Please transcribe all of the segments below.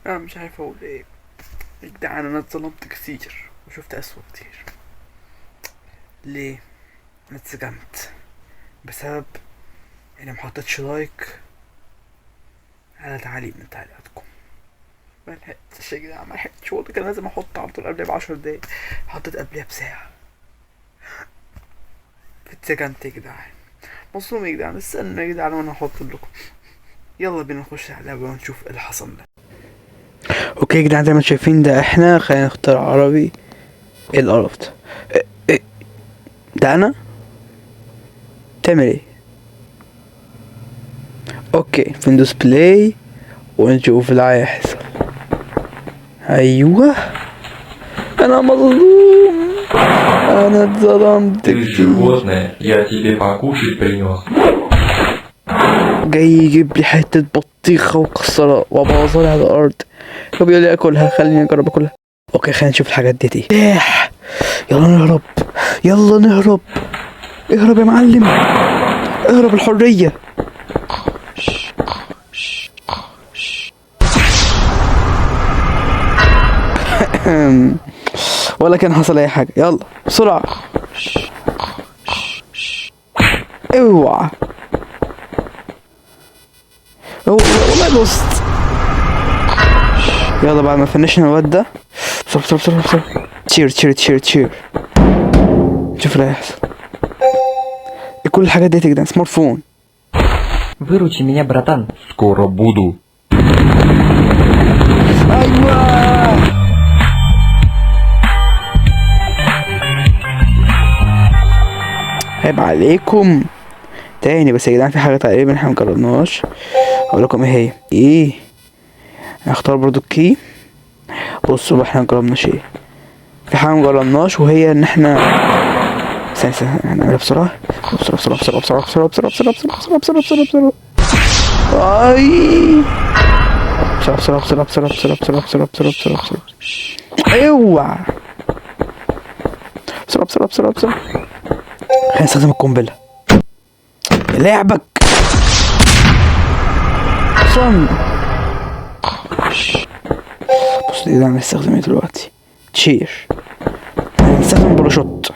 انا مش عارف اقول ايه. يا جدعان انا اتظلمت كتير وشفت اسوأ كتير. ليه؟ انا اتسجنت بسبب اني محطتش لايك على تعليق من تعليقاتكم. ملحقتش يا جدعان، ملحقتش، والله كان لازم احط على طول قبلها ب10 دقايق، حطيت قبلها بساعة. اتسجنت يا جدعان، مظلوم يا جدعان. استنوا يا جدعان وانا هحط لكم. يلا بينا نخش على اللعبة ونشوف ايه اللي حصل ده. اوكي يا جدعان، زي ما انتم شايفين ده احنا. خلينا نختار عربي. ايه القرف ده؟ إيه ده؟ انا تعمل ايه؟ اوكي فيندوز بلاي ونشوف اللي هيحصل. ايوه انا مظلوم، انا اتظلمت كتير. جاي يجيب لي حتة بطيخة وكسرها وابوظها لي على الارض، وبيقول لي اكلها. خليني اجرب اكلها. اوكي خلينا نشوف الحاجات دي. يلا نهرب، يلا نهرب. اهرب يا معلم، اهرب الحرية. ولا كان حصل اي حاجة. يلا بسرعة، اوعى. والله بصت. يلا بعد ما فنشنا الواد ده بسرعة بسرعة بسرعة بسرعة. تشير تشير تشير تشير. شوف اللي هيحصل. كل الحاجات دي تجدع سمارت فون. Выручи меня, братан. Скоро буду. ايوه عيب عليكم. تاني بس يا جدعان، في حاجة تقريبا احنا مجربناهاش، اقول لكم ايه هي. هنختار برضو الكي. بصوا احنا مجربناش ايه، في حاجة مجربناش وهي ان احنا ثانية هنعملها بسرعة بسرعة بسرعة بسرعة بسرعة بسرعة بسرعة بسرعة بسرعة بسرعة بسرعة بسرعة. اي بسرعة بسرعة بسرعة بسرعة بسرعة بسرعة بسرعة بسرعة بسرعة. اوعى بسرعة بسرعة بسرعة بسرعة. خلينا نستخدم القنبلة. لعبك اصلا. بص دي هنستخدم ايه دلوقتي؟ تشير. هنستخدم باراشوت.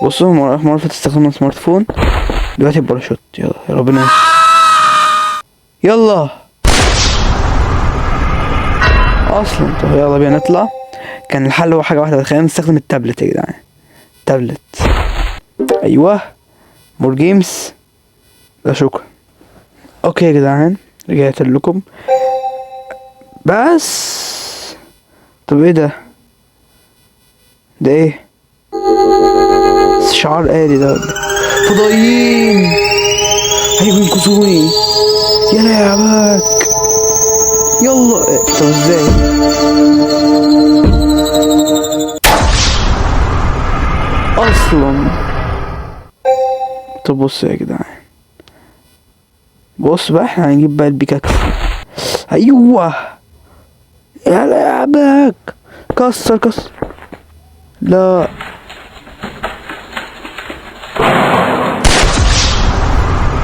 بصوا مرة تستخدم سمارت فون، دلوقتي باراشوت. يلا يا ربنا يلا اصلا. طب يلا بينا نطلع. كان الحل هو حاجة واحدة، خلينا نستخدم التابلت يا جدعان. تابلت. ايوه مور جيمز. لا شكرا. اوكي يا جدعان رجعت لكم بس. طب ايه ده؟ ده ايه؟ شعار آلي ده. فضائيين هيجوا ينقذوني. يا لعبك يلا. طب ازاي؟ اصلا. طب بص يا جدعان، بص بقى احنا هنجيب بقى البيكاكس. ايوه يا لعبك. كسر كسر. لا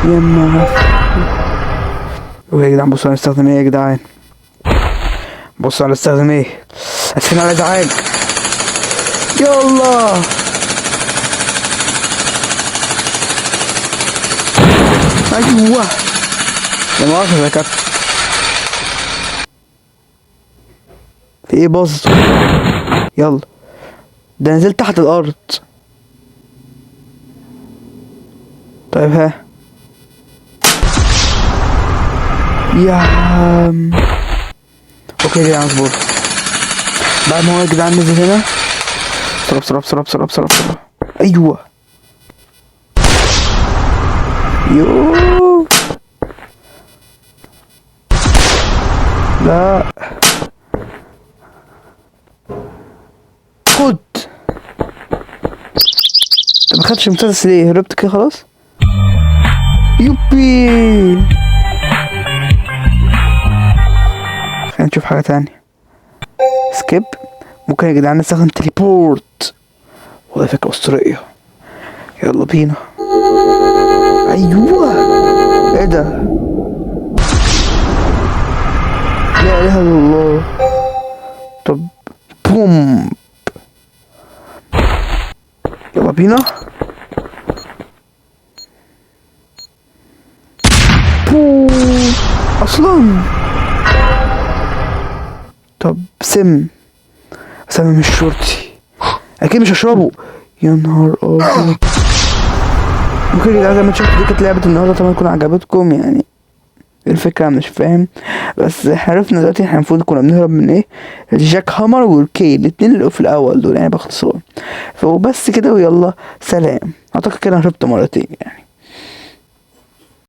يما. يا جدعان بصوا هنستخدم ايه يا جدعان. بصوا هنستخدم ايه. اسفين على الازعاج. يلا ايوه يا مؤاخذة يا كابتن. في ايه باظت؟ يلا ده نزلت تحت الارض. طيب ها يا عم. اوكي يا جدعان اصبر. بعد ما هو يا جدعان نزل هنا بسرعة بسرعة بسرعة بسرعة بسرعة بسرعة. ايوه يوه. لا خد. انت ما خدتش مسدس ليه؟ هربت كده خلاص. يوبي. خلينا نشوف حاجة تانية. سكيب. ممكن يا جدعان نستخدم تليبورت، وده فكرة أسطورية. يلا بينا. ايوه ايه ده؟ لا اله يلا بينا. بو اصلا. طب سم، بس انا مش شرطي اكيد مش هشربه. يا نهار ابيض. ممكن يا جدعان زي ما انتوا شفتوا دي كانت لعبة النهارده، طبعا تكون عجبتكم. يعني الفكرة مش فاهم، بس عرفنا دلوقتي احنا المفروض كنا بنهرب من ايه. الجاك هامر والكي، الاتنين اللي في الاول دول يعني باختصار. فبس كده ويلا سلام. اعتقد كده هربت مرتين يعني.